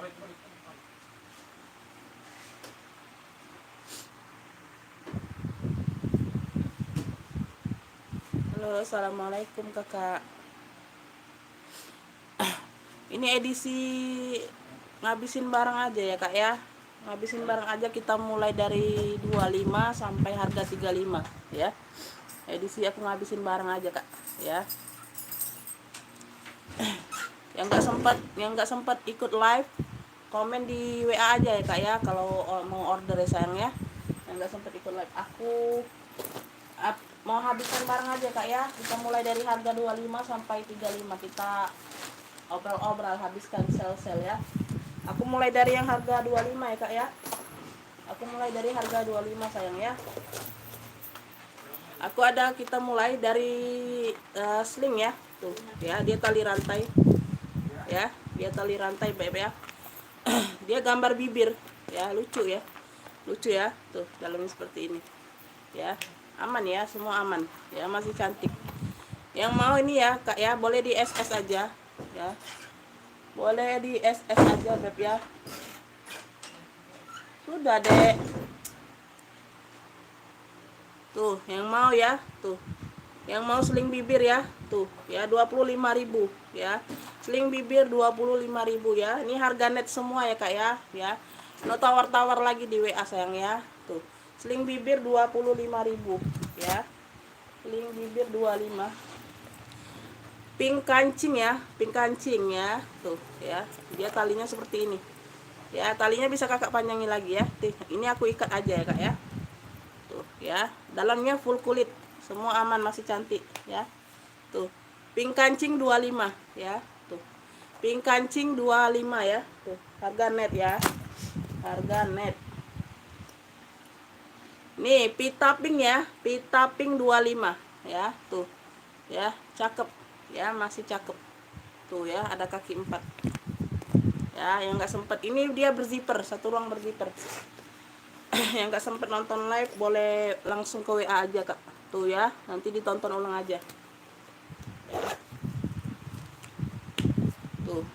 Halo, assalamualaikum kakak. Ini edisi ngabisin barang aja ya kak ya. Ngabisin barang aja, kita mulai dari 25 sampai harga 35 ya. Edisi aku ngabisin barang aja kak ya. Yang nggak sempat ikut live, komen di WA aja ya kak ya, kalau mau order ya sayang ya. Yang nggak sempat ikut live, aku mau habiskan barang aja kak ya. Kita mulai dari harga 25 sampai 35, kita obrol-obrol habiskan sel-sel ya. Aku mulai dari yang harga 25 ya kak ya. Aku mulai dari harga 25 sayang ya. Kita mulai dari sling ya. Tuh ya, dia tali rantai. Ya, dia tali rantai beb ya. Dia gambar bibir ya, lucu ya. Lucu ya. Tuh, dalamnya seperti ini. Ya, aman ya, semua aman. Ya, masih cantik. Yang mau ini ya kak ya, boleh di SS aja ya. Boleh di SS aja beb ya. Sudah dek. Tuh, yang mau ya, tuh. Yang mau sling bibir ya, tuh ya 25.000 ya. Sling bibir 25.000 ya. Ini harga net semua ya kak ya, ya. No tawar-tawar lagi di WA sayang ya. Tuh. Sling bibir 25.000 ya. Sling bibir 25. Pink kancing ya, pink kancing ya. Tuh ya. Dia talinya seperti ini. Ya, talinya bisa kakak panjangin lagi ya. Tuh, ini aku ikat aja ya kak ya. Tuh ya, dalamnya full kulit, semua aman, masih cantik ya. Tuh, pink kancing 25 ya. Tuh, pink kancing 25 ya. Tuh, harga net ya, harga net. Nih pita pink ya, pita pink 25 ya. Tuh ya, cakep ya, masih cakep. Tuh ya, ada kaki 4 ya. Yang nggak sempet, ini dia berzipper, satu ruang berzipper. Yang nggak sempet nonton live boleh langsung ke WA aja kak. Tuh ya, nanti ditonton ulang aja ya. Tuh,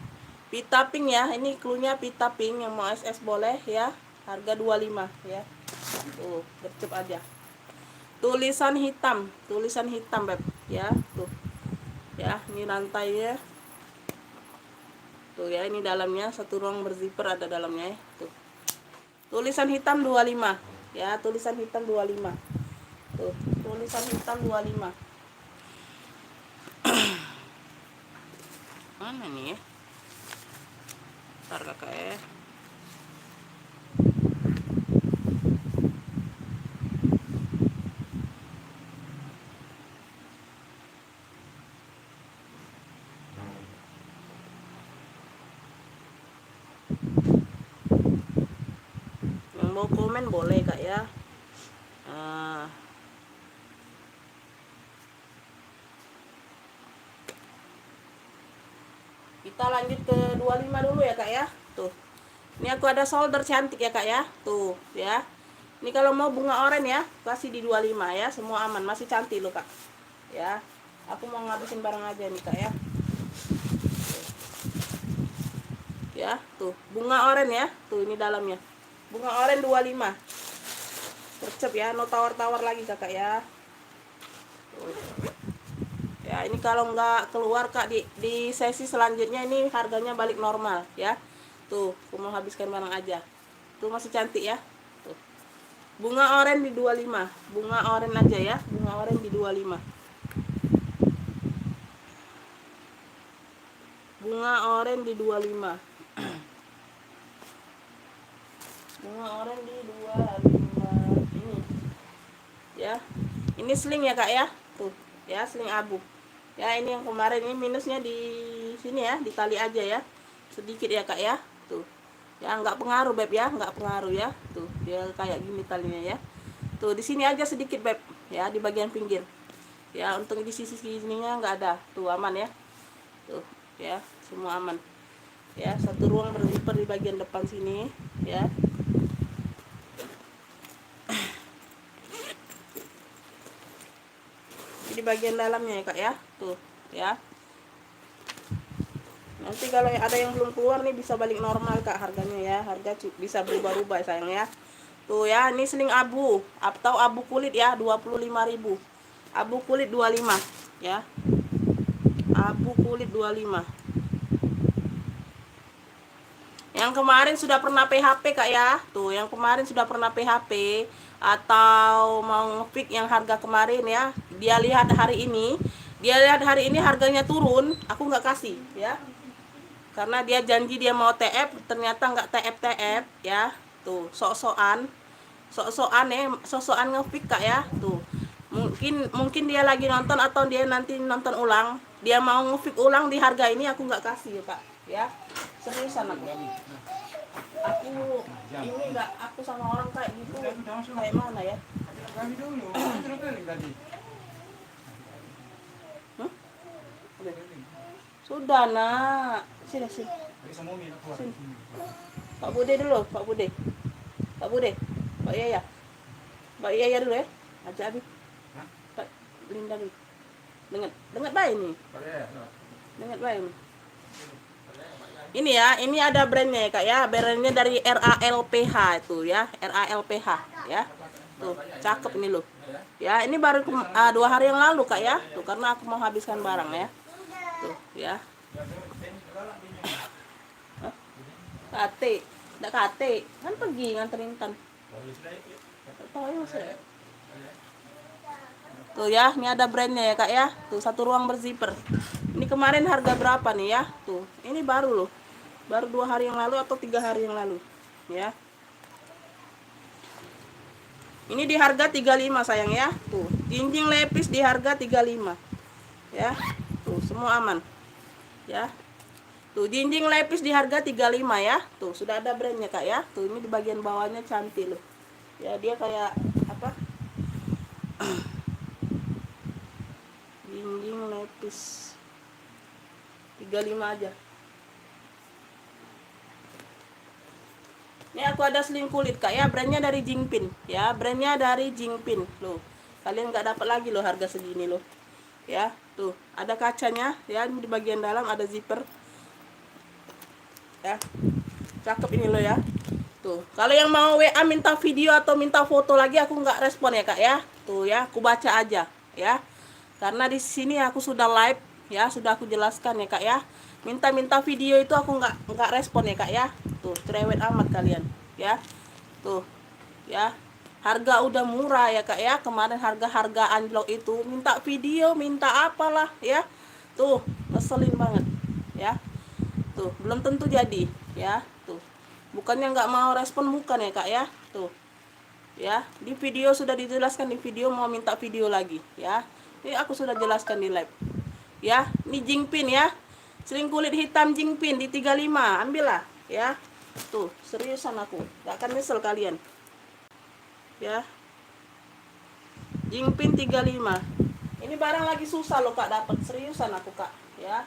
pita pink ya, ini cluenya pita pink. Yang mau SS boleh ya, harga 25 ya. Tuh, gercep aja. Tulisan hitam beb ya. Tuh ya, ini rantainya. Tuh ya, ini dalamnya, satu ruang berzipper ada dalamnya ya. Tuh, tulisan hitam 25 ya, tulisan hitam 25. Tuh, tulisan hitam 25. Mana nih ya? Ntar kakak ya. Yang mau komen boleh kak ya. Kita lanjut ke 25 dulu ya kak ya. Tuh, ini aku ada solder cantik ya kak ya. Tuh ya, ini kalau mau bunga oranye ya, kasih di 25 ya. Semua aman, masih cantik loh kak ya. Aku mau ngabisin barang aja nih kak ya. Ya, tuh bunga oranye ya. Tuh, ini dalamnya bunga oranye 25. Gercep ya, no tawar-tawar lagi kakak ya. Tuh. Ya, ini kalau nggak keluar kak di sesi selanjutnya, ini harganya balik normal ya. Tuh, aku mau habiskan barang aja. Tuh, masih cantik ya. Tuh, bunga oranye di 25, bunga oranye aja ya, bunga oranye di 25. Bunga oranye di 25. Bunga oranye di 25 ini ya. Ini sling ya kak ya. Tuh ya, sling abu ya. Ini yang kemarin, ini minusnya di sini ya, di tali aja ya, sedikit ya kak ya. Tuh ya, nggak pengaruh beb ya, nggak pengaruh ya. Tuh, dia kayak gini talinya ya. Tuh, di sini aja sedikit beb ya, di bagian pinggir ya. Untuk di sisi sininya nggak ada. Tuh, aman ya. Tuh ya, semua aman ya. Satu ruang berzipper di bagian depan sini ya. Di bagian dalamnya ya kak ya. Tuh ya, Nanti kalau ada yang belum keluar nih bisa balik normal Kak harganya ya. Harga bisa berubah-ubah sayang ya. Tuh ya, ini seling abu atau abu kulit ya, 25.000. Abu kulit 25 ya. Abu kulit 25. Yang kemarin sudah pernah PHP Kak ya. Tuh, yang kemarin sudah pernah PHP atau mau nge-pick yang harga kemarin ya. Dia lihat hari ini harganya turun, aku nggak kasih ya. Karena dia janji dia mau TF, ternyata nggak TF ya. Tuh, sok-sokan nge-pick Kak ya. Tuh. Mungkin dia lagi nonton atau dia nanti nonton ulang. Dia mau nge-pick ulang di harga ini, aku nggak kasih ya Kak ya. Seriusan aku ini nggak, aku sama orang kayak gitu kayak mana ya. Sudah nak, sini. Pak Bude dulu, Pak Bude, Pak Yaya dulu ya, aja Abi, Pak Linda dulu, dengar baik nih, dengar baik nih. Ini ya, ini ada brandnya ya Kak ya, brandnya dari RALPH itu ya, RALPH ya. Tuh, cakep ini loh. Ya, ini baru 2 hari yang lalu Kak ya. Tuh, karena aku mau habiskan barang ya. Tuh, ya. Kate, enggak kate. Kan pergi nganterin Tan. Tuh ya, ini ada brandnya ya Kak ya. Tuh, 1 ruang berzipper. Ini kemarin harga berapa nih ya? Tuh, ini baru loh. Baru 2 hari yang lalu atau 3 hari yang lalu ya. Ini di harga 35 sayang ya. Tuh, jinjing lepis di harga 35 ya. Tuh, semua aman ya. Tuh, jinjing lepis di harga 35 ya. Tuh, sudah ada brandnya Kak ya. Tuh, ini di bagian bawahnya cantik loh ya. Dia kayak apa, jinjing lepis 35 aja. Ini aku ada seling kulit Kak ya, brandnya dari Jingpin ya, brandnya dari Jingpin loh. Kalian nggak dapat lagi loh harga segini loh ya. Tuh, ada kacanya ya, ini di bagian dalam ada zipper ya, cakep ini loh ya. Tuh, kalau yang mau WA minta video atau minta foto lagi aku nggak respon ya Kak ya. Tuh ya, aku baca aja ya, karena di sini aku sudah live ya, sudah aku jelaskan ya Kak ya. Minta video itu aku nggak respon ya Kak ya. Tuh, cerewet amat kalian ya. Tuh ya, harga udah murah ya Kak ya. Kemarin harga anjlok itu minta video, minta apalah ya. Tuh, ngeselin banget ya. Tuh, belum tentu jadi ya. Tuh, bukannya nggak mau respon, bukan ya Kak ya. Tuh ya, di video sudah dijelaskan, di video mau minta video lagi ya. Ini aku sudah jelaskan di live ya. Ini Jingpin ya, seling kulit hitam Jingpin di 35, ambillah ya. Tuh, seriusan aku gak akan nyesel kalian ya. Jingpin 35. Ini barang lagi susah loh Kak dapat, seriusan aku Kak ya.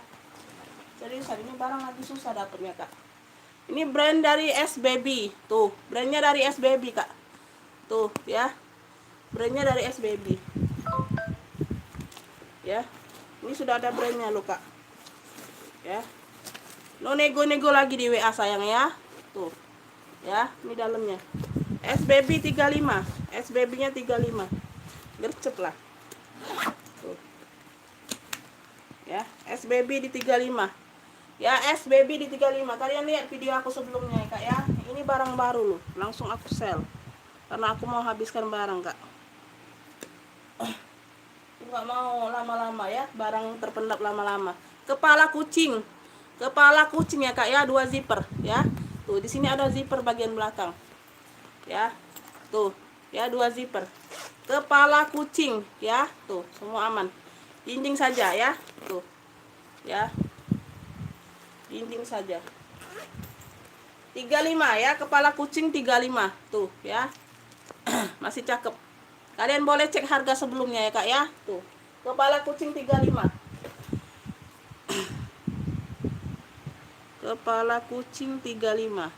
Seriusan, ini barang lagi susah dapatnya Kak. Ini brand dari S-Baby. Tuh, brandnya dari S-Baby Kak. Tuh ya, brandnya dari S-Baby ya. Ini sudah ada brandnya loh Kak ya. No nego-nego lagi di WA sayang ya. Tuh ya, ini dalamnya S-Baby 35, S-Baby nya 35, gercep lah. Tuh ya, S-Baby di 35 ya, S-Baby di 35. Kalian lihat video aku sebelumnya ya Kak ya. Ini barang baru loh, langsung aku sell karena aku mau habiskan barang Kak. Nggak mau lama-lama ya, barang terpendap lama-lama. Kepala kucing ya Kak ya, 2 zipper ya. Tuh, di sini ada zipper bagian belakang ya. Tuh ya, 2 zipper. Kepala kucing ya. Tuh, semua aman. Jinjing saja ya. Tuh ya, jinjing saja. 35 ya, kepala kucing 35. Tuh ya. Masih cakep. Kalian boleh cek harga sebelumnya ya Kak ya. Tuh, kepala kucing 35. Kepala kucing 35.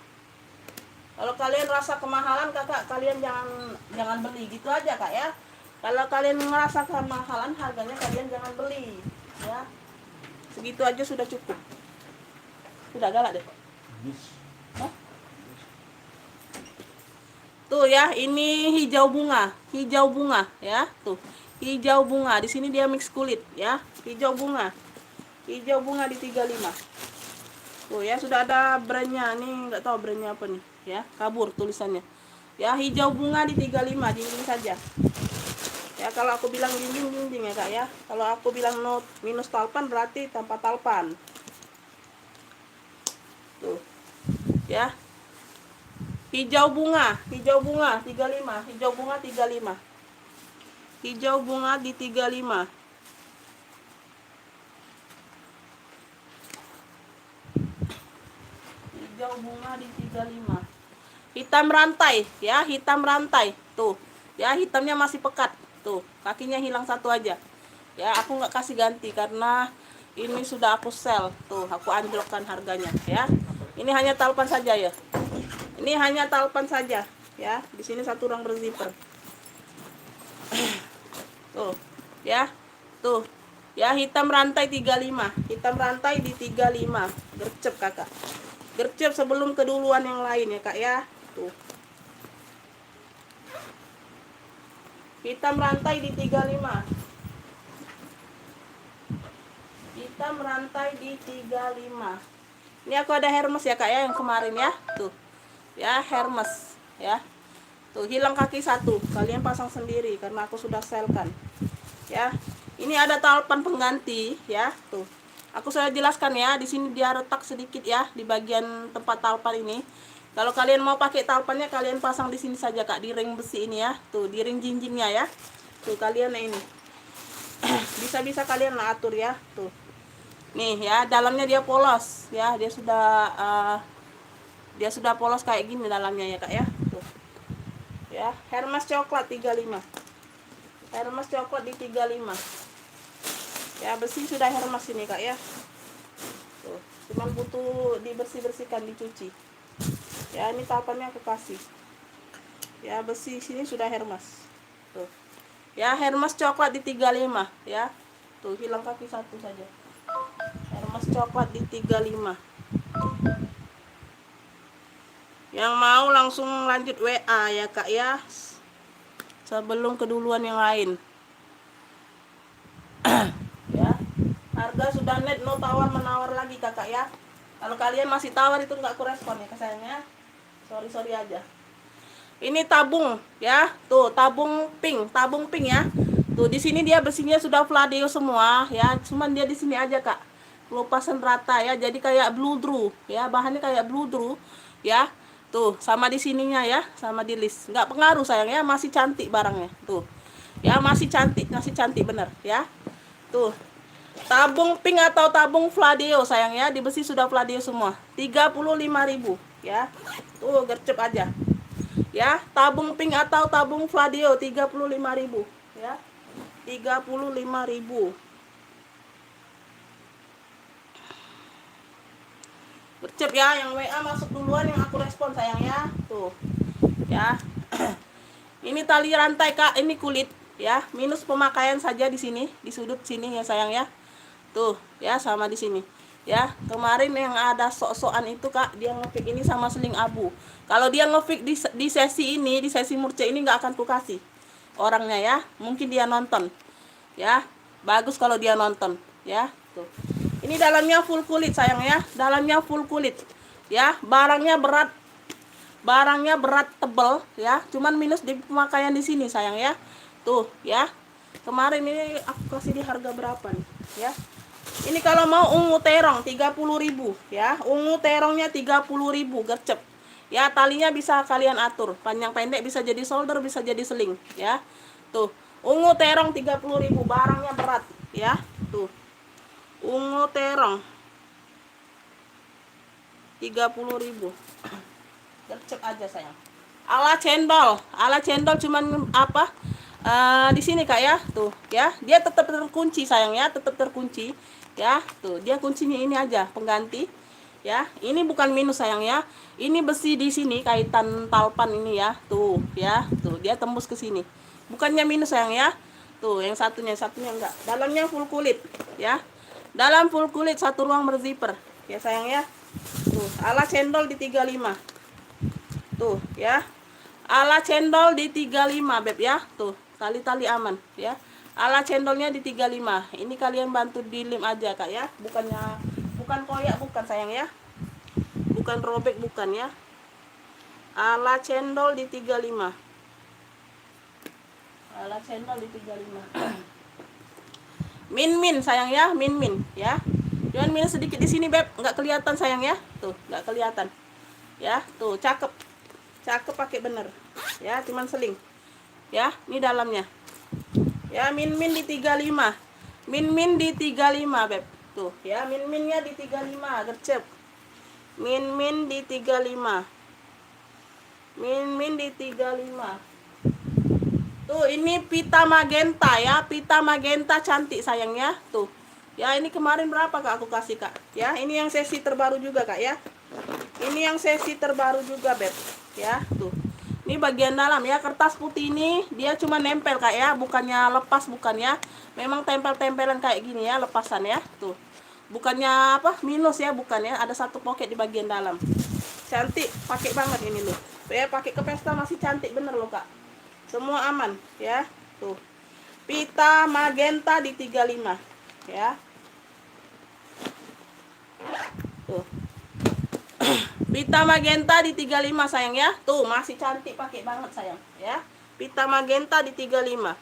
Kalau kalian rasa kemahalan Kakak, kalian jangan beli gitu aja Kak ya. Kalau kalian ngerasa kemahalan harganya, kalian jangan beli ya. Segitu aja sudah cukup Udah galak deh. Hah? Tuh ya, ini hijau bunga ya, tuh. Hijau bunga, di sini dia mix kulit ya. Hijau bunga di 35. Tuh ya, sudah ada brandnya nih, nggak tahu brandnya apa nih ya, kabur tulisannya. Ya, hijau bunga di 35, jinjing saja. Ya, kalau aku bilang jinjing ya Kak ya. Kalau aku bilang no minus talpan berarti tanpa talpan. Tuh. Ya. Hijau bunga 35, hijau bunga 35. Hijau bunga di 35. Hijau bunga di 35. Hitam rantai ya, hitam rantai. Tuh. Ya, hitamnya masih pekat. Tuh, kakinya hilang satu aja. Ya, aku nggak kasih ganti karena ini sudah aku sell. Tuh, aku anjlokkan harganya ya. Ini hanya talpan saja ya. Ini hanya talpan saja ya. Di sini satu orang berzipper. Tuh, ya. Tuh. Ya, hitam rantai 35. Hitam rantai di 35. Gercep Kakak. Gercep sebelum keduluan yang lain ya Kak ya. Tuh. Hitam rantai di 35. Hitam rantai di 35. Ini aku ada Hermes ya Kak ya, yang kemarin ya. Tuh. Ya, Hermes ya. Tuh, hilang kaki satu. Kalian pasang sendiri karena aku sudah selkan. Ya. Ini ada talpan pengganti ya. Tuh. Aku sudah jelaskan ya, di sini dia retak sedikit ya di bagian tempat talpan ini. Kalau kalian mau pakai talpannya, kalian pasang di sini saja Kak, di ring besi ini ya. Tuh, di ring jinjingnya ya. Tuh, kalian ini. Bisa-bisa kalian lah atur ya. Tuh. Nih ya, dalamnya dia polos ya. Dia sudah polos kayak gini dalamnya ya Kak ya. Tuh. Ya, Hermes coklat 35. Hermes coklat di 35. Ya, besi sudah Hermes ini Kak ya. Tuh, cuman butuh dibersih-bersihkan, dicuci. Ya, ini talpannya aku kasih. Ya, besi sini sudah Hermes. Tuh. Ya, Hermes coklat di 35 ya. Tuh, hilang kaki satu saja. Hermes coklat di 35. Yang mau langsung lanjut WA ya Kak ya. Sebelum keduluan yang lain. Ya. Harga sudah net, no tawar menawar lagi Kakak ya. Kalau kalian masih tawar itu nggak aku respon ya sayangnya. Sorry aja. Ini tabung ya. Tuh, tabung pink ya. Tuh, di sini dia besinya sudah Fladeo semua ya. Cuman dia di sini aja Kak. Kelupasan rata ya. Jadi kayak blue drew ya. Bahannya kayak blue drew ya. Tuh, sama di sininya ya, sama di list. Nggak pengaruh sayang ya, masih cantik barangnya. Tuh. Ya, masih cantik bener ya. Tuh. Tabung pink atau tabung Fladeo sayang ya, di besi sudah Fladeo semua. 35.000 ya. Tuh, gercep aja. Ya, tabung pink atau tabung Fladeo 35.000 ya. 35.000. Gercep ya, yang WA masuk duluan yang aku respon sayang ya. Tuh. Ya. Ini tali rantai Kak, ini kulit ya. Minus pemakaian saja di sini, di sudut sini ya sayang ya. Tuh, ya sama di sini. Ya, kemarin yang ada sok-sokan itu Kak, dia ngefik ini sama seling abu. Kalau dia ngefik di sesi ini, di sesi murce ini nggak akan ku kasih orangnya ya. Mungkin dia nonton. Ya, bagus kalau dia nonton ya. Tuh. Ini dalamnya full kulit sayang ya. Dalamnya full kulit. Ya, barangnya berat tebel ya. Cuman minus di pemakaian di sini sayang ya. Tuh, ya. Kemarin ini aku kasih di harga berapa nih, ya. Ini kalau mau ungu terong 30.000 ya. Ungu terongnya 30.000 gercep. Ya, talinya bisa kalian atur. Panjang pendek bisa jadi solder, bisa jadi seling ya. Tuh. Ungu terong 30.000, barangnya berat ya. Tuh. Ungu terong 30.000. Gercep aja sayang. Ala cendol cuman apa? Di sini Kak ya. Tuh, ya. Dia tetap terkunci sayang ya, tetap terkunci. Ya, tuh, dia kuncinya ini aja, pengganti. Ya, ini bukan minus sayang ya. Ini besi di sini kaitan talpan ini ya. Tuh, ya. Tuh, dia tembus ke sini. Bukannya minus sayang ya. Tuh, yang satunya enggak. Dalamnya full kulit, ya. Dalam full kulit, satu ruang berzipper. ya sayang ya. Tuh, ala cendol di 35. Tuh ya. Ala cendol di 35 beb ya. Tuh, tali-tali aman ya. Ala cendolnya di 35. Ini kalian bantu dilim aja Kak ya. Bukan koyak bukan sayang ya. Bukan robek bukan ya. Ala cendol di 35. Ala cendol di 35. Min sayang ya, min ya. Jangan minus sedikit di sini beb, nggak kelihatan sayang ya. Tuh, nggak kelihatan. Ya, tuh cakep. Cakep pakai bener. Ya, cuman seling. Ya, ini dalamnya. Ya, min di 35. Min di 35 beb. Tuh, ya, minnya di 35, gercep. Min di 35. Min di 35. Tuh, ini pita magenta ya, pita magenta cantik sayang ya. Tuh. Ya, ini kemarin berapa Kak aku kasih Kak? Ya, ini yang sesi terbaru juga Kak ya. Ini yang sesi terbaru juga beb. Ya, tuh. Ini bagian dalam ya, kertas putih ini dia cuma nempel Kak ya, bukannya lepas bukan ya. Memang tempel-tempelan kayak gini ya, lepasan ya. Tuh. Bukannya apa? Minus ya, bukan ya. Ada satu pocket di bagian dalam. Cantik, pakai banget ini loh. Ya, pakai ke pesta masih cantik bener loh Kak. Semua aman ya. Tuh. Pita magenta di 35 ya. Tuh. Pita magenta di 35 sayang ya. Tuh, masih cantik pakai banget sayang ya. Pita magenta di 35.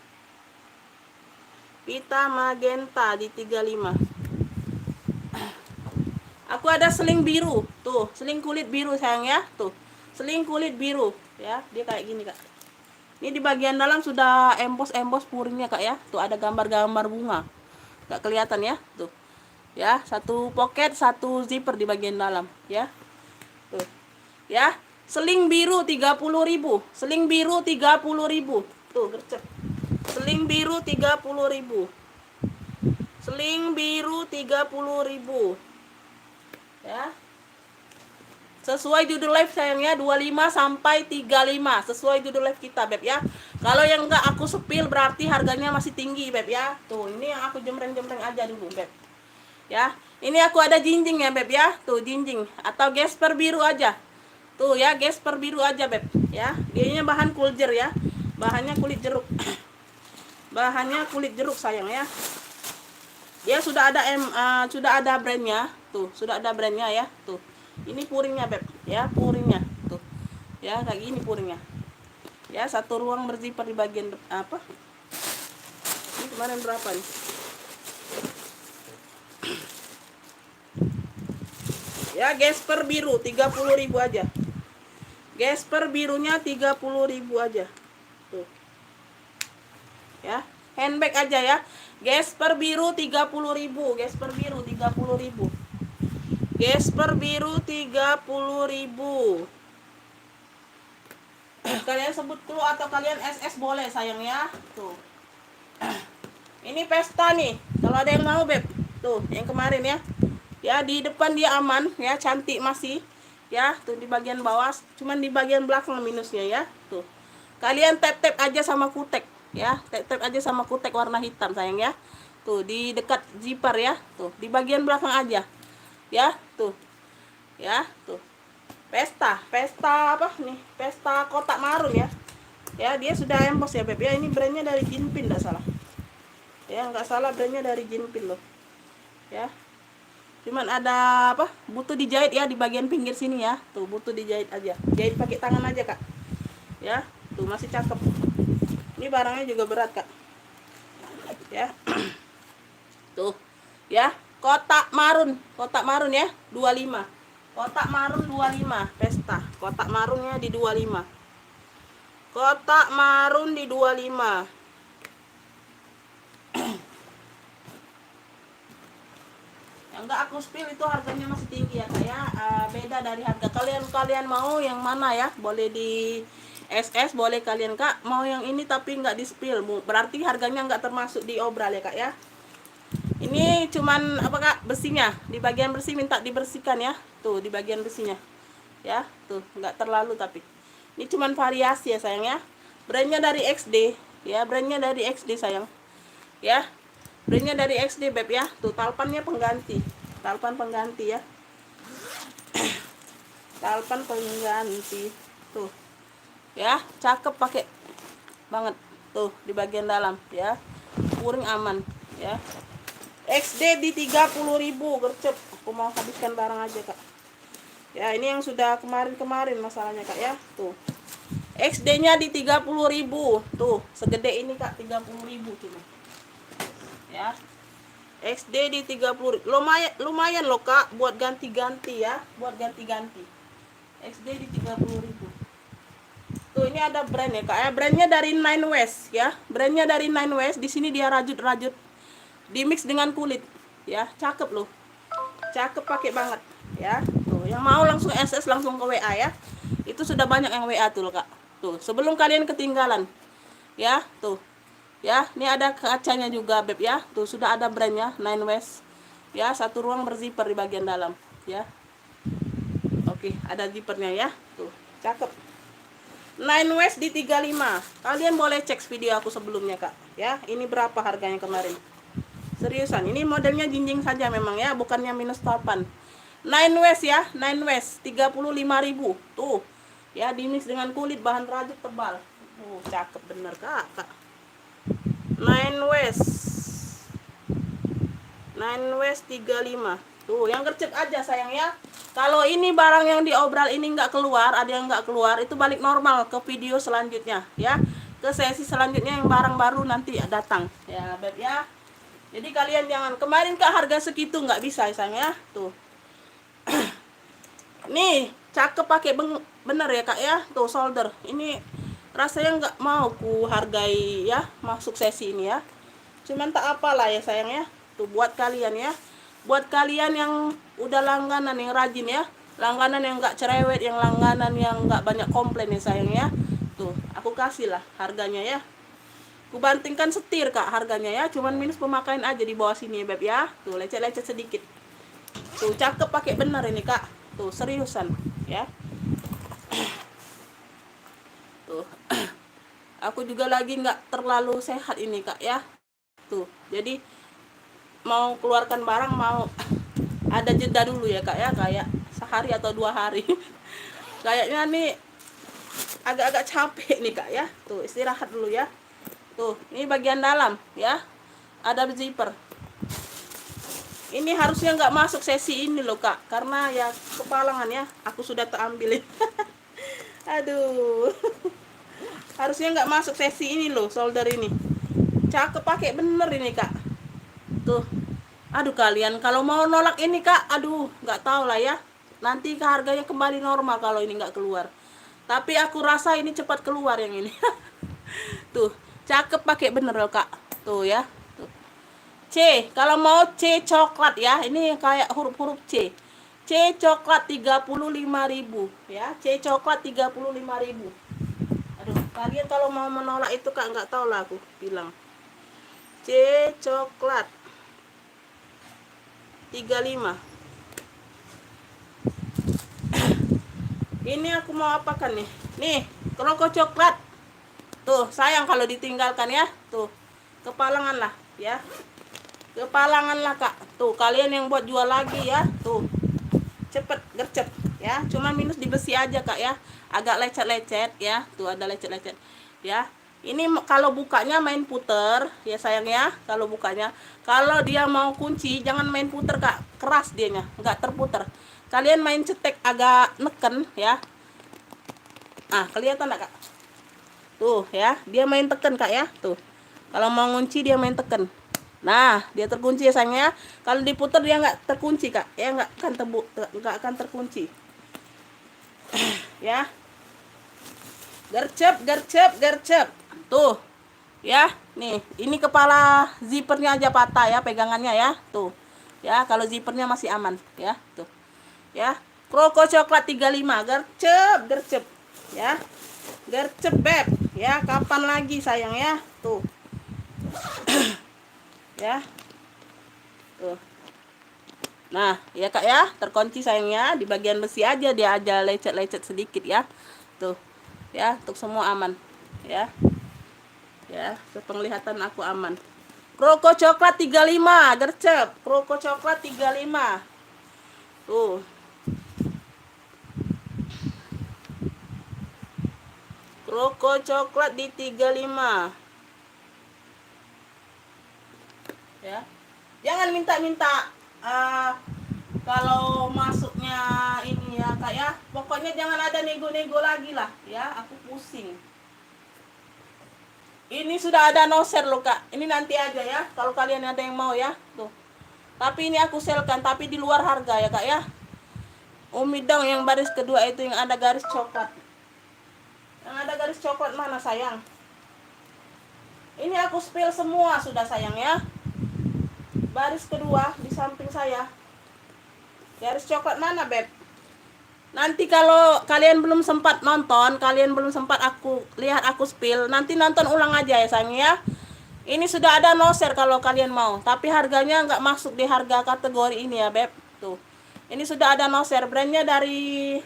Pita magenta di 35. Aku ada seling biru. Tuh, seling kulit biru sayang ya. Tuh. Seling kulit biru ya. Dia kayak gini Kak. Ini di bagian dalam sudah embos puringnya Kak ya. Tuh ada gambar-gambar bunga. Gak kelihatan ya. Tuh. Ya, satu pocket, satu zipper di bagian dalam ya. Tuh. Ya, seling biru 30.000. Seling biru 30.000. Tuh, gercep. Seling biru 30.000. Seling biru 30.000. Ya. Sesuai judul live sayangnya 25 sampai 35. Sesuai judul live kita beb ya. Kalau yang enggak aku sepil berarti harganya masih tinggi beb ya. Tuh, ini yang aku jemreng-jemreng aja dulu beb. Ya, ini aku ada jinjing ya beb ya. Tuh jinjing atau gesper biru aja. Tuh ya, gesper biru aja beb ya. Dia bahan kuljer ya. Bahannya kulit jeruk. Bahannya kulit jeruk sayang ya. Dia sudah ada brandnya. Tuh, sudah ada brandnya ya. Tuh. Ini puringnya beb ya, puringnya. Tuh. Ya, kayak gini puringnya. Ya, satu ruang berzipper di bagian apa? Ini kemarin berapa nih? Ya, gesper biru 30.000 aja. Gesper birunya 30.000 aja. Tuh. Ya, handbag aja ya. Gesper biru 30.000. Gesper biru 30.000. Gesper biru 30.000. Kalian sebut clue atau kalian SS boleh sayang ya. Tuh. Ini pesta nih. Kalau ada yang mau beb. Tuh, yang kemarin ya. Ya, di depan dia aman ya, cantik masih. Ya, tuh di bagian bawah, cuman di bagian belakang minusnya ya. Tuh. Kalian tap-tap aja sama kutek ya. Tap-tap aja sama kutek warna hitam sayang ya. Tuh, di dekat zipper ya. Tuh, di bagian belakang aja. Ya, tuh. Ya, tuh. Pesta apa nih? Pesta kotak marun ya. Ya, dia sudah embos ya, beb. Ya, ini brandnya dari Jinpin enggak salah. Ya, enggak salah brandnya dari Jinpin loh. Ya. Cuman ada apa? Butuh dijahit ya di bagian pinggir sini ya. Tuh, butuh dijahit aja. Jahit pakai tangan aja, Kak. Ya, tuh masih cakep. Ini barangnya juga berat, Kak. Ya. Tuh. Ya, kotak marun ya, 25. Kotak marun 25, pesta. Kotak marunnya di 25. Kotak marun di 25. Yang enggak aku spill itu harganya masih tinggi ya Kak ya. Beda dari harga kalian mau yang mana ya, boleh di SS, boleh kalian Kak mau yang ini tapi nggak di spill, berarti harganya nggak termasuk di obral ya Kak ya. Ini cuman apa Kak, besinya di bagian bersih minta dibersihkan ya. Tuh di bagian besinya ya, tuh nggak terlalu tapi ini cuman variasi ya sayang ya. Brandnya dari XD ya, brandnya dari XD sayang ya. Brandnya dari XD beb ya. Tuh talpannya pengganti. Talpan pengganti ya. Talpan pengganti. Tuh. Ya, cakep pakai banget. Tuh, di bagian dalam ya. Puring aman ya. XD di 30.000 gercep. Aku mau habiskan barang aja, Kak. Ya, ini yang sudah kemarin-kemarin masalahnya, Kak ya. Tuh. XD-nya di 30.000. Tuh, segede ini, Kak, 30.000 cuma. Ya. XD di 30. Lumayan loh, Kak, buat ganti-ganti ya, buat ganti-ganti. XD di 30.000. Tuh, ini ada brand ya, Kak ya. Brandnya dari Nine West ya. Brandnya dari Nine West. Di sini dia rajut-rajut, dimix dengan kulit ya. Cakep loh. Cakep pakai banget ya. Tuh, yang mau langsung SS langsung ke WA ya. Itu sudah banyak yang WA tuh loh, Kak. Tuh, sebelum kalian ketinggalan. Ya, tuh. Ya, ini ada kacanya juga, Beb ya. Tuh, sudah ada brandnya Nine West. Ya, satu ruang berzipper di bagian dalam, ya. Oke, ada zippernya ya. Tuh, cakep. Nine West di 35. Kalian boleh cek video aku sebelumnya, Kak. Ya, ini berapa harganya kemarin. Seriusan, ini modelnya jinjing saja memang ya, bukannya minus topan. Nine West ya, Nine West 35.000. Tuh. Ya, dimix dengan kulit bahan rajut tebal. Cakep bener, Kak. Nine West 35. Tuh, yang gercep aja sayang ya. Kalau ini barang yang diobral ini nggak keluar, ada yang nggak keluar, itu balik normal ke video selanjutnya ya. Ke sesi selanjutnya yang barang baru nanti datang ya, Beb ya. Jadi kalian jangan kemarin ke harga segitu nggak bisa sayang ya. Tuh. Nih, cakep pakai bener ya, Kak ya. Tuh, solder. Ini rasanya nggak mau ku hargai ya, masuk sesi ini ya. Cuman tak apalah ya sayang ya. Tuh, buat kalian ya. Buat kalian yang udah langganan, yang rajin ya. Langganan yang nggak cerewet, yang langganan yang nggak banyak komplain ya sayang ya. Tuh, aku kasih lah harganya ya. Ku bantingkan setir, Kak, harganya ya. Cuman minus pemakaian aja di bawah sini ya, Beb ya. Tuh, lecet-lecet sedikit. Tuh, cakep pakai bener ini, Kak. Tuh, seriusan ya. Tuh. Aku juga lagi nggak terlalu sehat ini, Kak ya. Tuh, jadi mau keluarkan barang mau ada jeda dulu ya, Kak ya, kayak sehari atau 2 hari. Kayaknya nih agak-agak capek nih, Kak ya. Tuh, istirahat dulu ya. Tuh, ini bagian dalam ya. Ada zipper. Ini harusnya nggak masuk sesi ini loh, Kak, karena ya kepalangan ya. Aku sudah terambilin. Aduh. Harusnya nggak masuk sesi ini loh, solder ini. Cakep pakai bener ini, Kak. Tuh. Aduh, kalian kalau mau nolak ini, Kak, aduh, nggak tahu lah ya. Nanti ke harganya kembali normal kalau ini nggak keluar. Tapi aku rasa ini cepat keluar yang ini. Tuh, cakep pakai bener loh, Kak. Tuh ya. Tuh. C, kalau mau C coklat ya. Ini kayak huruf-huruf C. C coklat 35.000 ya. C coklat 35.000. Aduh, kalian kalau mau menolak itu, Kak, nggak tahu lah aku bilang. C coklat 35. Ini aku mau apakan nih? Nih, rokok coklat. Tuh, sayang kalau ditinggalkan ya. Tuh, kepalangan lah ya. Kepalangan lah, Kak. Tuh, kalian yang buat jual lagi ya. Tuh, cepet gercep ya. Cuma minus di besi aja, Kak ya. Agak lecet-lecet ya. Tuh, ada lecet-lecet ya. Ini kalau bukanya main puter ya sayang ya. Kalau bukanya, kalau dia mau kunci jangan main puter, Kak. Keras dianya, nggak terputer. Kalian main cetek agak neken ya. Ah, kelihatan nggak, Kak? Tuh ya, dia main teken, Kak ya. Tuh, kalau mau ngunci dia main teken. Nah, dia terkunci ya sayang ya. Kalau diputer dia nggak terkunci, Kak. Ya nggak akan terkunci. Ya. Gercep. Tuh. Ya, nih, ini kepala zippernya aja patah ya, pegangannya ya. Tuh. Ya, kalau zippernya masih aman ya. Tuh. Ya. Kroko coklat 35. Gercep. Ya. Gercep, Beb. Ya, kapan lagi sayang ya? Tuh. Ya. Tuh. Nah, ya, Kak ya, terkunci sayangnya di bagian besi aja, dia aja lecet-lecet sedikit ya. Tuh. Ya, untuk semua aman ya. Ya, sepenglihatan aku aman. Kroko coklat 35, gercep. Kroko coklat 35. Tuh. Roko coklat di 35. Ya. Jangan minta-minta kalau masuknya ini ya Kak ya. Pokoknya jangan ada nego-nego lagi lah ya, aku pusing. Ini sudah ada no share loh Kak. Ini nanti aja ya kalau kalian ada yang mau ya. Tuh. Tapi ini aku selkan tapi di luar harga ya Kak ya. Umi dong yang baris kedua itu yang ada garis coklat. Yang ada garis coklat mana sayang? Ini aku spill semua sudah sayang ya. Baris kedua di samping saya. Garis coklat mana beb? Nanti kalau kalian belum sempat nonton, kalian belum sempat aku lihat aku spill, nanti nonton ulang aja ya sayang ya. Ini sudah ada no share kalau kalian mau, tapi harganya nggak masuk di harga kategori ini ya beb. Tuh, ini sudah ada no share, brandnya dari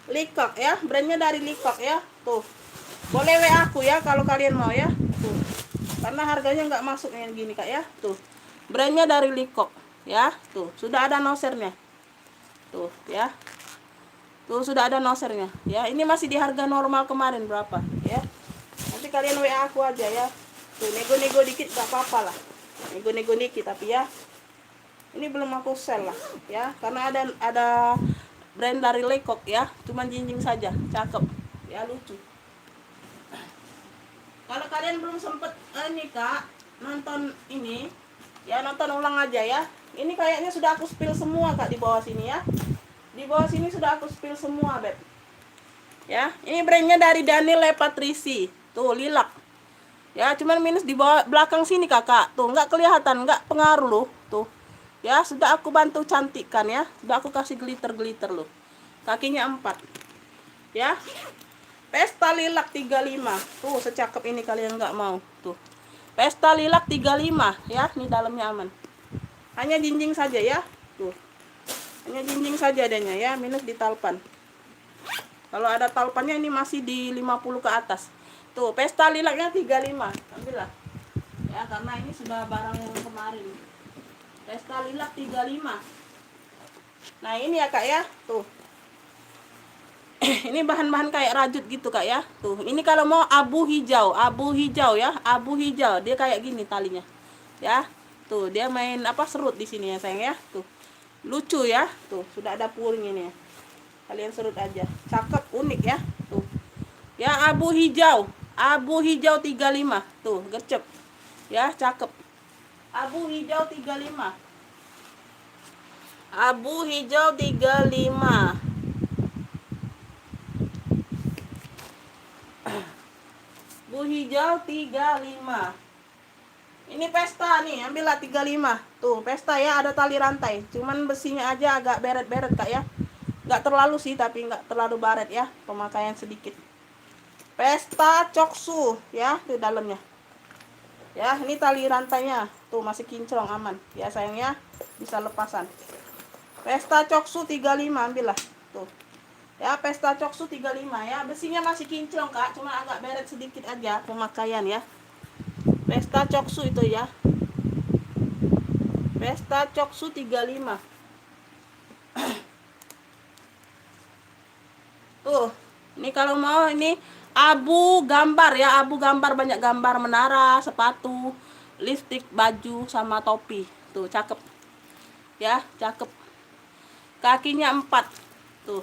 Leacock ya, brandnya dari Leacock ya. Tuh, boleh WA aku ya kalau kalian mau ya. Tuh, karena harganya nggak masuk yang gini kak ya. Tuh, brandnya dari Leacock ya. Tuh, sudah ada no share-nya. Tuh ya. Tuh sudah ada nosernya ya. Ini masih di harga normal kemarin berapa ya. Nanti kalian WA aku aja ya. Tuh nego-nego dikit gak apa-apa lah. Nego-nego dikit tapi ya. Ini belum aku sell lah ya. Karena ada brand dari Leacock ya. Cuman jinjing saja, cakep ya, lucu. Kalau kalian belum sempet ini kak nonton ini ya, nonton ulang aja ya. Ini kayaknya sudah aku spill semua kak di bawah sini ya. Di bawah sini sudah aku spill semua beb ya. Ini brandnya dari Daniel Patrici. Tuh lilac ya, cuman minus di bawah belakang sini kakak. Tuh nggak kelihatan, nggak pengaruh loh. Tuh ya, sudah aku bantu cantikkan ya. Sudah aku kasih glitter loh. Kakinya 4 ya. Pesta lilac 35. Tuh secakep ini kalian nggak mau. Tuh pesta lilac 35 ya. Ini dalamnya aman, hanya jinjing saja ya. Tuh hanya jinjing saja adanya ya, minus di talpan. Kalau ada talpannya ini masih di 50 ke atas. Tuh pesta lilaknya 35, ambillah ya, karena ini sudah barang yang kemarin. Pesta lilac 35. Nah ini ya kak ya. Tuh ini bahan-bahan kayak rajut gitu kak ya. Tuh ini kalau mau abu hijau ya, abu hijau dia kayak gini talinya ya. Tuh dia main apa, serut di sini ya sayang ya. Tuh lucu ya. Tuh sudah ada puring ini ya, kalian serut aja, cakep, unik ya. Tuh ya, abu hijau 35. Tuh gercep ya, cakep. Abu hijau 35. Abu hijau 35. Abu hijau 35. Ini pesta nih, ambillah 35. Tuh pesta ya, ada tali rantai, cuman besinya aja agak beret-beret kak ya. Nggak terlalu sih, tapi nggak terlalu baret ya, pemakaian sedikit. Pesta coksu ya, di dalamnya ya. Ini tali rantainya tuh masih kinclong, aman ya sayang ya, bisa lepasan. Pesta coksu 35, ambillah tuh ya. Pesta coksu 35 ya, besinya masih kinclong kak, cuma agak beret sedikit aja pemakaian ya. Pesta coksu itu ya. Pesta coksu 35. Tuh, ini kalau mau ini abu gambar ya, abu gambar, banyak gambar menara, sepatu, lipstick, baju sama topi. Tuh cakep ya, cakep. Kakinya 4. Tuh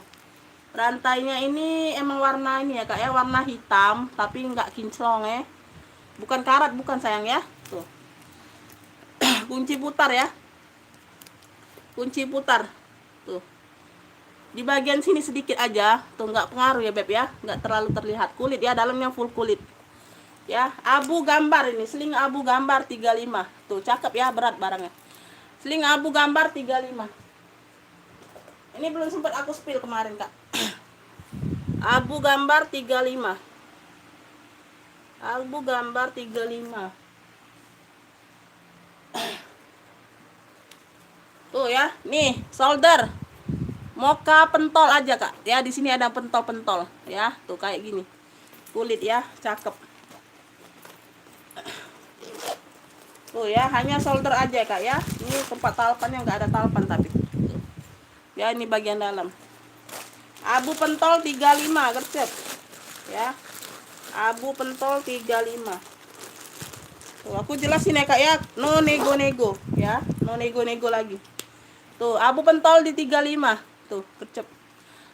rantainya ini emang warna ini ya kak ya, warna hitam tapi nggak kinclong ya. Bukan karat, bukan sayang ya. Tuh kunci putar ya, kunci putar. Tuh di bagian sini sedikit aja, tuh nggak pengaruh ya beb ya, nggak terlalu terlihat. Kulit ya, dalamnya full kulit ya. Abu gambar, ini seling abu gambar 35. Tuh cakep ya, berat barangnya. Seling abu gambar 35. Ini belum sempat aku spill kemarin kak. Abu gambar 35. Abu gambar 35. Tuh ya, nih solder moka pentol aja kak ya. Di sini ada pentol-pentol ya, tuh kayak gini kulit ya, cakep. Tuh ya, hanya solder aja kak ya. Ini tempat talpannya nggak ada talpan tapi tuh. Ya ini bagian dalam. Abu pentol 35 gercep ya. Abu pentol 35. Tuh, aku jelasin ya kak ya, no nego-nego ya, no nego-nego lagi. Tuh, abu pentol di 35. Tuh, kecep.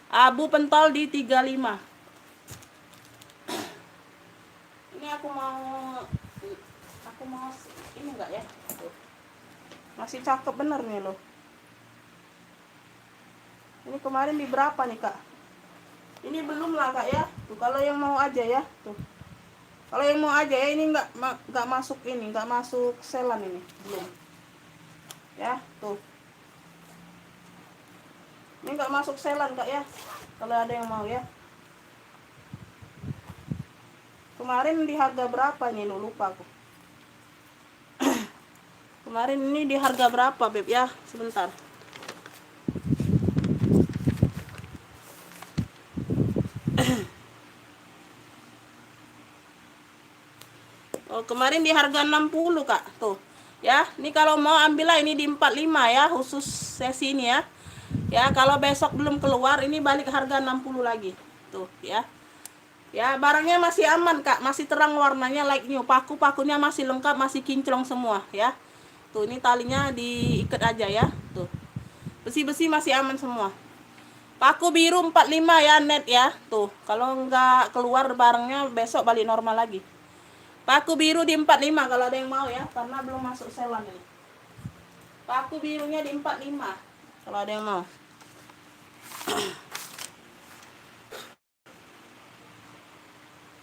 Abu pentol di 35. Ini aku mau ini enggak ya? Tuh. Masih cakep bener nih loh. Ini kemarin di berapa nih kak? Ini belum lah kak ya. Tuh, kalau yang mau aja ya. Tuh. Kalau yang mau aja ya, ini nggak masuk ini, nggak masuk selan ini, belum. Ya, tuh. Ini nggak masuk selan kak ya. Kalau ada yang mau ya. Kemarin di harga berapa nih? Lupa aku. Kemarin ini di harga berapa beb ya? Sebentar. Oh, kemarin di harga 60 kak. Tuh. Ya, ini kalau mau ambillah ini di 45 ya, khusus sesi ini ya. Ya, kalau besok belum keluar ini balik harga 60 lagi. Tuh, ya. Ya, barangnya masih aman kak, masih terang warnanya like new. Paku-pakunya masih lengkap, masih kinclong semua ya. Tuh, ini talinya diikat aja ya. Tuh. Besi-besi masih aman semua. Paku biru 45 ya net ya. Tuh, kalau nggak keluar barangnya besok balik normal lagi. Paku biru di 45 kalau ada yang mau ya, karena belum masuk selan ini. Paku birunya di 45 kalau ada yang mau.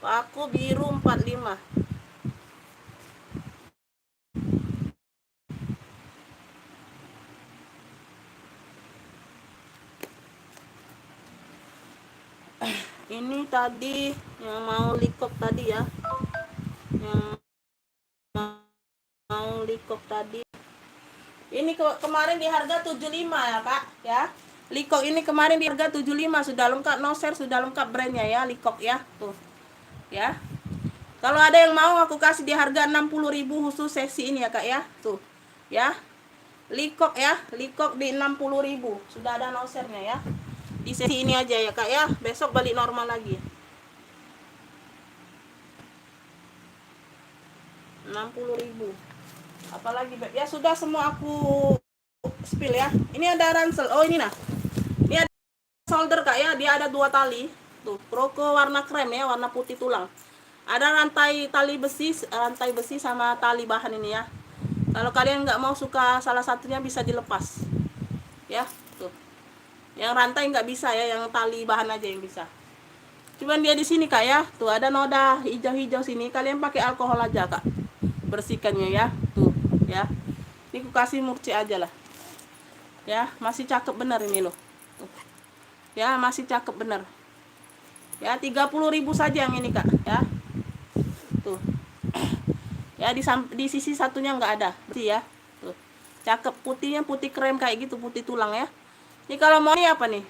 Paku biru 45. Ini tadi yang mau likop tadi ya. Yang mau likop tadi. Ini kemarin di harga 75 ya kak ya. Likok ini kemarin di harga 75, sudah lengkap no share, sudah lengkap brandnya ya, likok ya. Tuh. Ya. Kalau ada yang mau aku kasih di harga 60.000 khusus sesi ini ya kak ya. Tuh. Ya. Likok ya, likok di 60.000. Sudah ada no share-nya ya. Di sesi ini aja ya kak ya. Besok balik normal lagi. 60.000. Apalagi beb ya, sudah semua aku spill ya. Ini ada ransel. Oh ini nah. Ini ada solder kak ya. Dia ada 2 tali. Tuh, kroko warna krem ya, warna putih tulang. Ada rantai besi sama tali bahan ini ya. Kalau kalian nggak mau suka salah satunya bisa dilepas. Ya, tuh. Yang rantai nggak bisa ya, yang tali bahan aja yang bisa. Cuman dia di sini kak ya. Tuh ada noda hijau-hijau sini. Kalian pakai alkohol aja kak. Bersihkannya ya. Tuh, ya. Ini aku kasih murci aja lah. Ya, masih cakep bener ini loh. Tuh. Ya, masih cakep bener. Ya, 30.000 saja yang ini kak ya. Tuh. Ya, di sisi satunya nggak ada, bersih ya. Tuh. Cakep, putihnya putih krem kayak gitu, putih tulang ya. Ini kalau mau ini apa nih?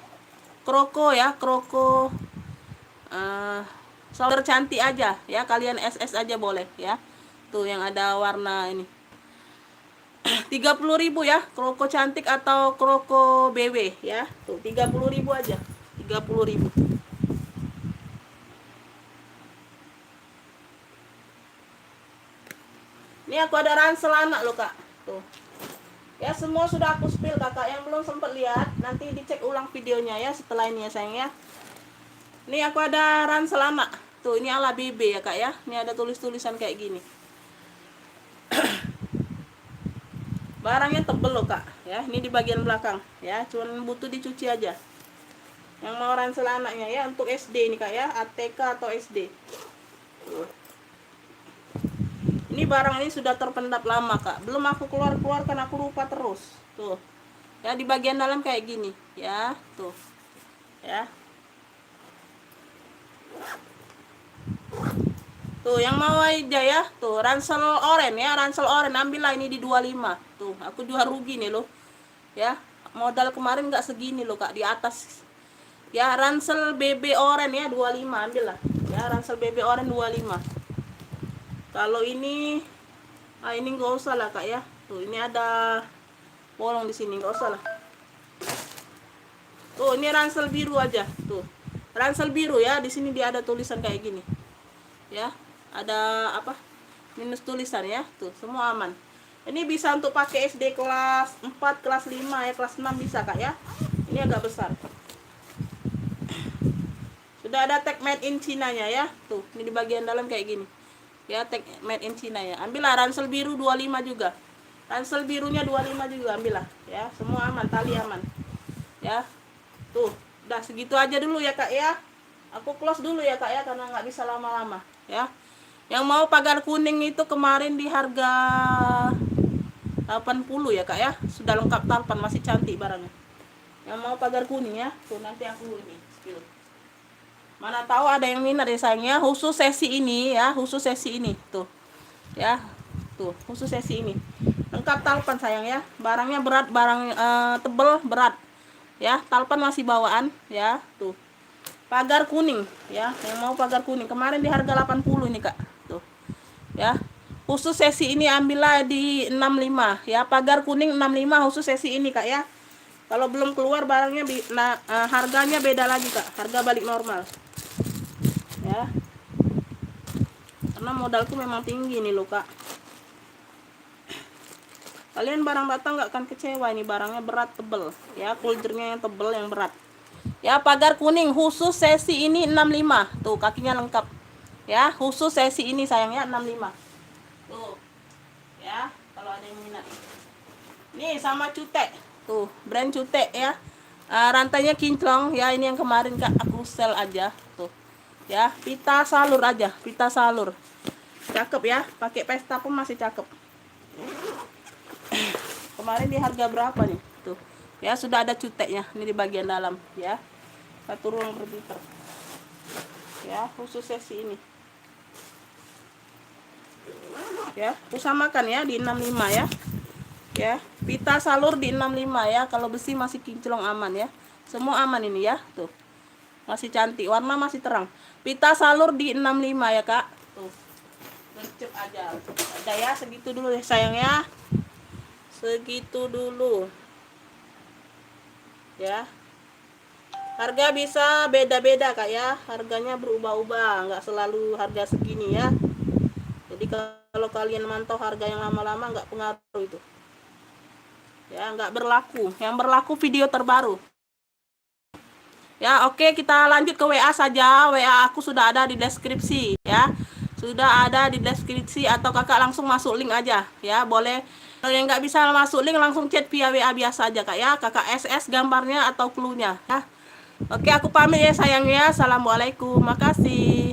Kroko ya, kroko solder cantik aja ya, kalian SS aja boleh ya. Tuh yang ada warna ini. 30.000 ya, kroko cantik atau kroko BW ya. Tuh 30.000 aja. 30.000. Ini aku ada ransel anak loh kak. Tuh. Ya semua sudah aku spill kakak, yang belum sempat lihat nanti dicek ulang videonya ya setelah ini ya sayang ya. Ini aku ada ransel anak. Tuh ini ala BB ya kak ya. Ini ada tulis-tulisan kayak gini. Barangnya tebel loh kak ya. Ini di bagian belakang ya. Cuman butuh dicuci aja. Yang mau ransel anaknya ya, untuk SD ini kak ya, ATK atau SD. Tuh. Ini barang ini sudah terpendap lama kak. Belum aku keluarkan, aku lupa terus. Tuh. Ya di bagian dalam kayak gini ya. Tuh. Ya. Tuh yang mau aja ya. Tuh ransel oren ya, ransel oren ambillah ini di 25. Tuh aku jual rugi nih loh. Ya, modal kemarin nggak segini loh kak, di atas. Ya ransel BB oren ya 25 ambillah. Ya ransel BB oren 25. Kalau ini ini nggak usah lah kak ya. Tuh ini ada bolong di sini, nggak usah lah. Tuh ini ransel biru aja. Tuh ransel biru ya, di sini dia ada tulisan kayak gini. ya. Ada apa? Minus tulisan ya. Tuh, semua aman. Ini bisa untuk pakai SD kelas 4, kelas 5 ya, kelas 6 bisa Kak ya. Ini agak besar. Sudah ada tag made in China-nya ya. Tuh, ini di bagian dalam kayak gini. Ya, tag made in China ya. Ambillah ransel biru 25 juga. Ransel birunya 25 juga ambillah ya. Semua aman, tali aman. Ya. Tuh, udah segitu aja dulu ya Kak ya. Aku close dulu ya Kak ya karena nggak bisa lama-lama ya. Yang mau pagar kuning itu kemarin di harga 80 ya Kak ya. Sudah lengkap talpan, masih cantik barangnya. Yang mau pagar kuning ya. Tuh nanti aku ini spill. Mana tahu ada yang minat ya sayangnya, khusus sesi ini ya, khusus sesi ini tuh ya, tuh khusus sesi ini lengkap talpan sayang ya. Barangnya berat, barang tebel berat ya, talpan masih bawaan ya. Tuh pagar kuning ya, yang mau pagar kuning kemarin di harga 80 ini Kak. Tuh ya, khusus sesi ini ambillah di 65 ya, pagar kuning 65 khusus sesi ini Kak ya. Kalau belum keluar barangnya harganya beda lagi Kak, harga balik normal ya, karena modalku memang tinggi nih loh Kak. Kalian barang datang nggak akan kecewa, ini barangnya berat tebel ya, kuldernya yang tebel yang berat ya. Pagar kuning khusus sesi ini 65, tuh kakinya lengkap ya, khusus sesi ini sayangnya 65 tuh ya. Kalau ada yang minat nih sama cutek tuh, brand cutek ya. Rantainya kinclong ya, ini yang kemarin Kak aku sel aja tuh ya, pita salur aja, pita salur cakep ya, pakai pesta pun masih cakep. Kemarin di harga berapa nih tuh ya, sudah ada cuteknya ini di bagian dalam ya, 1 ruang per liter ya, khusus sesi ini ya. Usamakan ya di 65 ya, ya pita salur di 65 ya. Kalau besi masih kinclong aman ya, semua aman ini ya. Tuh masih cantik, warna masih terang. Pita salur di 65 ya Kak. Tuh gercep aja. Ada ya, segitu dulu ya sayang ya, segitu dulu ya. Harga bisa beda-beda Kak ya, harganya berubah-ubah, nggak selalu harga segini ya. Jadi kalau kalian mantau harga yang lama-lama nggak pengaruh itu ya, nggak berlaku. Yang berlaku video terbaru ya. Oke, kita lanjut ke WA saja. WA aku sudah ada di deskripsi ya, sudah ada di deskripsi, atau kakak langsung masuk link aja ya, boleh. Kalau yang nggak bisa masuk link langsung chat via WA biasa aja Kak ya, kakak SS gambarnya atau cluenya ya. Oke, aku pamit ya sayangnya. Assalamualaikum, makasih.